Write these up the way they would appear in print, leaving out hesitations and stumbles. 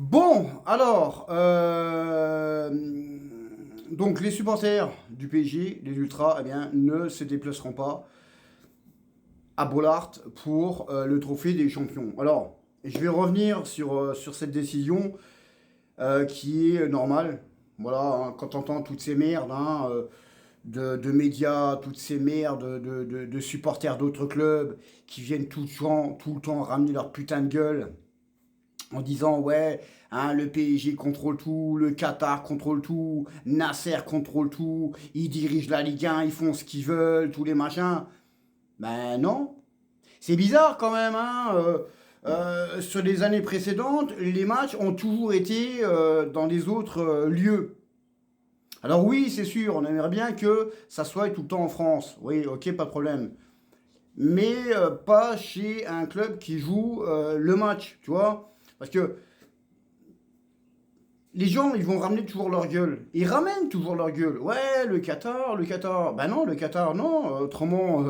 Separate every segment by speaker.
Speaker 1: Bon, alors, donc les supporters du PSG, les Ultras, eh bien, ne se déplaceront pas à Bollaert pour le trophée des champions. Alors, je vais revenir sur cette décision qui est normale. Voilà, hein, quand on entend toutes ces merdes de médias, toutes ces merdes de supporters d'autres clubs qui viennent tout le temps ramener leur putain de gueule en disant ouais, hein, le PSG contrôle tout, le Qatar contrôle tout, Nasser contrôle tout, ils dirigent la Ligue 1, ils font ce qu'ils veulent, tous les machins. Ben non. C'est bizarre quand même, hein. Sur les années précédentes, les matchs ont toujours été dans les autres lieux. Alors oui, c'est sûr, on aimerait bien que ça soit tout le temps en France. Oui, ok, pas de problème. Mais pas chez un club qui joue le match, tu vois. Parce que les gens, ils vont ramener toujours leur gueule. Ils ramènent toujours leur gueule. Ouais, le Qatar, le Qatar. Ben non, le Qatar, non. Autrement,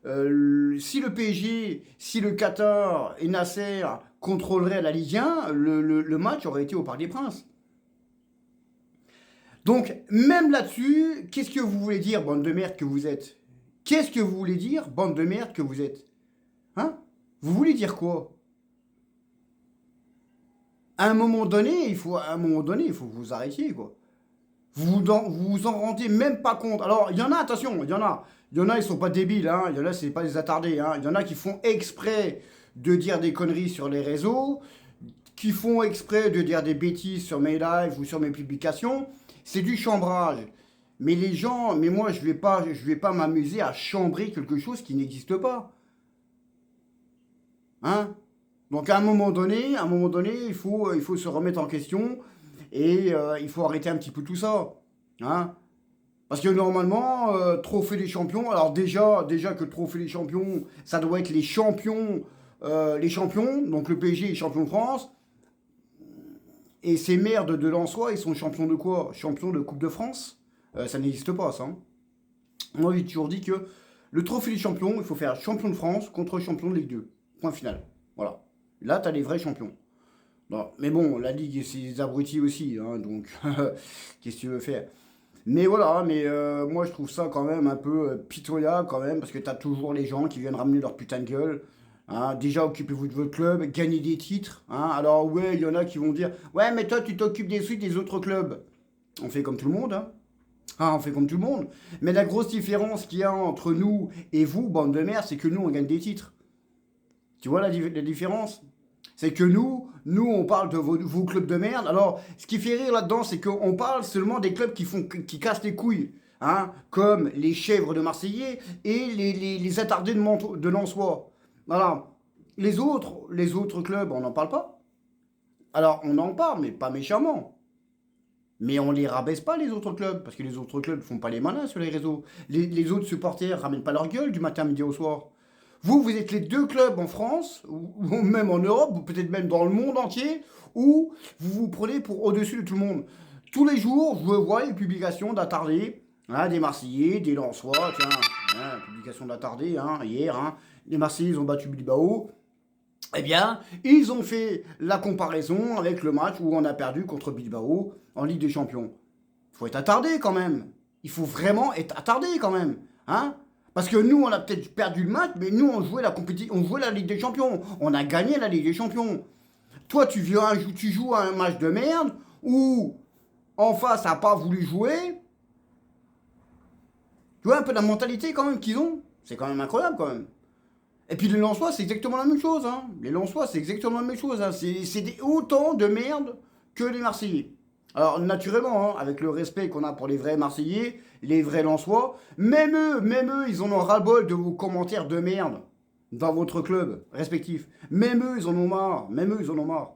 Speaker 1: si le PSG, si le Qatar et Nasser contrôleraient la Ligue 1, le match aurait été au Parc des Princes. Donc, même là-dessus, qu'est-ce que vous voulez dire, bande de merde que vous êtes? Qu'est-ce que vous voulez dire, bande de merde que vous êtes? Hein? Vous voulez dire quoi? À un moment donné, il faut que vous arrêtiez, quoi. Vous vous en rendez même pas compte. Alors, il y en a, attention, il y en a, ils sont pas débiles, hein. Il y en a, c'est pas des attardés, hein. Il y en a qui font exprès de dire des conneries sur les réseaux, qui font exprès de dire des bêtises sur mes lives ou sur mes publications. C'est du chambrage. Mais les gens, mais moi, je vais pas m'amuser à chambrer quelque chose qui n'existe pas, hein. Donc, à un moment donné, il faut se remettre en question et il faut arrêter un petit peu tout ça, hein. Parce que normalement, trophée des champions, alors déjà que trophée des champions, ça doit être les champions, donc le PSG est champion de France, et ces merdes de Lensois, ils sont champions de quoi? Champions de Coupe de France. Ça n'existe pas, ça, hein. Moi, j'ai toujours dit que le trophée des champions, il faut faire champion de France contre champion de Ligue 2. Point final. Voilà. Là, t'as les vrais champions. Non, mais bon, la Ligue, c'est des abrutis aussi, hein, donc qu'est-ce que tu veux faire? Mais voilà, mais moi je trouve ça quand même un peu pitoyable quand même, parce que t'as toujours les gens qui viennent ramener leur putain de gueule. Hein. Déjà, occupez-vous de votre club, gagnez des titres. Hein. Alors ouais, il y en a qui vont dire, ouais, mais toi tu t'occupes des suites des autres clubs. On fait comme tout le monde, hein. Ah, on fait comme tout le monde. Mais la grosse différence qu'il y a entre nous et vous, bande de merde, c'est que nous on gagne des titres. Tu vois la différence? C'est que nous, on parle de vos clubs de merde. Alors, ce qui fait rire là-dedans, c'est qu'on parle seulement des clubs qui cassent les couilles. Hein, comme les chèvres de Marseillais et les attardés de Lensois. Voilà. Les autres clubs, on n'en parle pas. Alors, on en parle, mais pas méchamment. Mais on les rabaisse pas, les autres clubs, parce que les autres clubs font pas les malins sur les réseaux. Les autres supporters ramènent pas leur gueule du matin, midi au soir. Vous êtes les deux clubs en France, ou même en Europe, ou peut-être même dans le monde entier, où vous vous prenez pour au-dessus de tout le monde. Tous les jours, je vois les publications d'attardés, hein, des Marseillais, des Lensois, tiens, hein, publication d'attardés, hein, hier, hein, les Marseillais ils ont battu Bilbao. Eh bien, ils ont fait la comparaison avec le match où on a perdu contre Bilbao en Ligue des Champions. Il faut être attardé quand même. Il faut vraiment être attardé quand même. Hein? Parce que nous, on a peut-être perdu le match, mais nous, on jouait la compétition, on jouait la Ligue des Champions. On a gagné la Ligue des Champions. Toi, tu joues à un match de merde où en face n'a pas voulu jouer. Tu vois un peu la mentalité quand même qu'ils ont. C'est quand même incroyable quand même. Et puis les Lensois, c'est exactement la même chose. Hein. Les Lensois, c'est exactement la même chose. Hein. C'est autant de merde que les Marseillais. Alors naturellement, hein, avec le respect qu'on a pour les vrais Marseillais, les vrais Lensois, même eux, ils en ont ras-le-bol de vos commentaires de merde dans votre club respectif. Même eux, ils en ont marre. Même eux, ils en ont marre.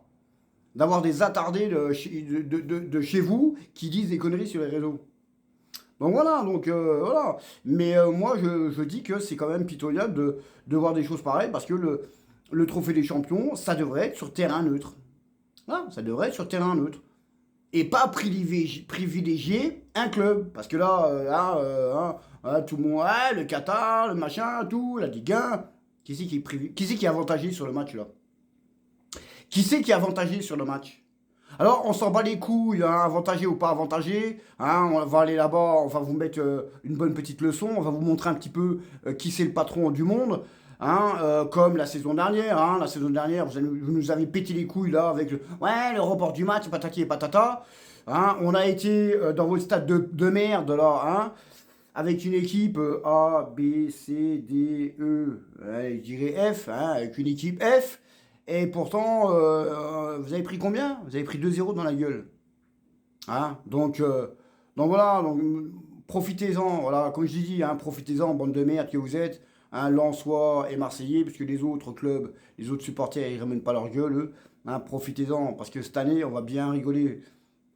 Speaker 1: D'avoir des attardés de chez vous qui disent des conneries sur les réseaux. Donc voilà, voilà. Mais moi, je dis que c'est quand même pitoyable de voir des choses pareilles parce que le trophée des champions, ça devrait être sur terrain neutre. Voilà, ça devrait être sur terrain neutre. Et pas privilégier un club. Parce que là, tout le monde, ouais, le Qatar, le machin, tout, la Ligue 1. Qui c'est qui est avantagé sur le match là? Qui c'est qui est avantagé sur le match? Alors, on s'en bat les couilles, hein, avantagé ou pas avantagé. Hein, on va aller là-bas, on va vous mettre une bonne petite leçon. On va vous montrer un petit peu qui c'est le patron du monde. Hein, comme la saison dernière. Hein, la saison dernière, vous nous avez pété les couilles là avec ouais, le report du match, patati et patata. Hein, on a été dans votre stade de merde là. Hein, avec une équipe A, B, C, D, E, ouais, je dirais F, hein, avec une équipe F, et pourtant, vous avez pris combien? Vous avez pris 2-0 dans la gueule. Hein, donc voilà, donc, profitez-en, voilà, comme je l'ai dit, hein, profitez-en, bande de merde que vous êtes, hein, Lensois et Marseillais, parce que les autres clubs, les autres supporters, ils ne ramènent pas leur gueule, eux. Hein, profitez-en, parce que cette année, on va bien rigoler.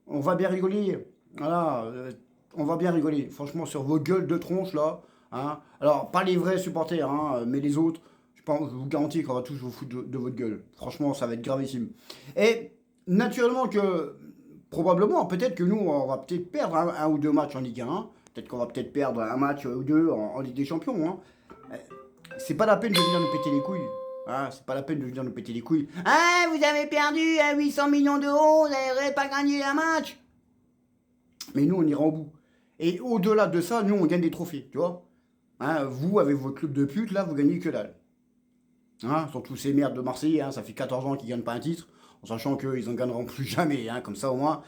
Speaker 1: On va bien rigoler. Voilà, on va bien rigoler. Franchement, sur vos gueules de tronche, là. Hein. Alors, pas les vrais supporters, hein, mais les autres, je vous garantis qu'on va tous vous foutre de votre gueule. Franchement, ça va être gravissime. Et naturellement que, probablement, peut-être que nous, on va peut-être perdre un ou deux matchs en Ligue 1. Peut-être qu'on va peut-être perdre un match ou deux en Ligue des Champions. Hein. C'est pas la peine de venir nous péter les couilles. Ah, c'est pas la peine de venir nous péter les couilles. Ah, vous avez perdu à 800 millions d'euros, vous n'avez pas gagné un match. Mais nous, on ira au bout. Et au-delà de ça, nous, on gagne des trophées, tu vois. Hein, vous, avec votre club de pute, là, vous gagnez que dalle. Hein, surtout ces merdes de Marseillais, hein, ça fait 14 ans qu'ils ne gagnent pas un titre, en sachant qu'ils en gagneront plus jamais, hein, comme ça au moins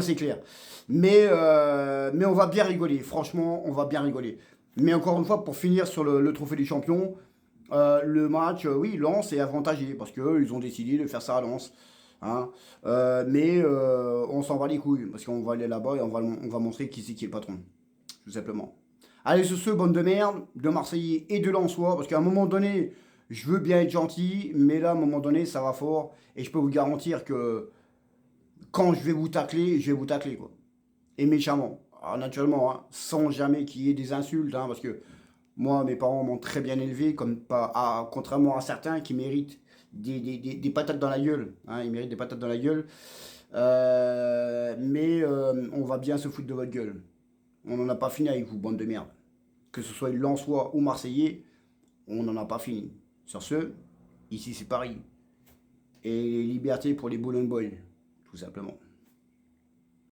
Speaker 1: c'est clair. Mais on va bien rigoler, franchement, on va bien rigoler. Mais encore une fois, pour finir sur le trophée des champions, le match, oui, Lens est avantagé, parce qu'eux, ils ont décidé de faire ça à Lens. Hein. On s'en va les couilles, parce qu'on va aller là-bas et on va montrer qui c'est qui est le patron, tout simplement. Allez, sur ce, bande de merde, de Marseillais et de Lensois, parce qu'à un moment donné, je veux bien être gentil, mais là, à un moment donné, ça va fort, et je peux vous garantir que quand je vais vous tacler, quoi. Et méchamment. Alors, naturellement, hein, sans jamais qu'il y ait des insultes, hein, parce que moi, mes parents m'ont très bien élevé, contrairement à certains qui méritent des patates dans la gueule. Hein, ils méritent des patates dans la gueule. On va bien se foutre de votre gueule. On n'en a pas fini avec vous, bande de merde. Que ce soit Lensois ou Marseillais, on n'en a pas fini. Sur ce, ici c'est Paris. Et liberté pour les Boulogne Boys, tout simplement.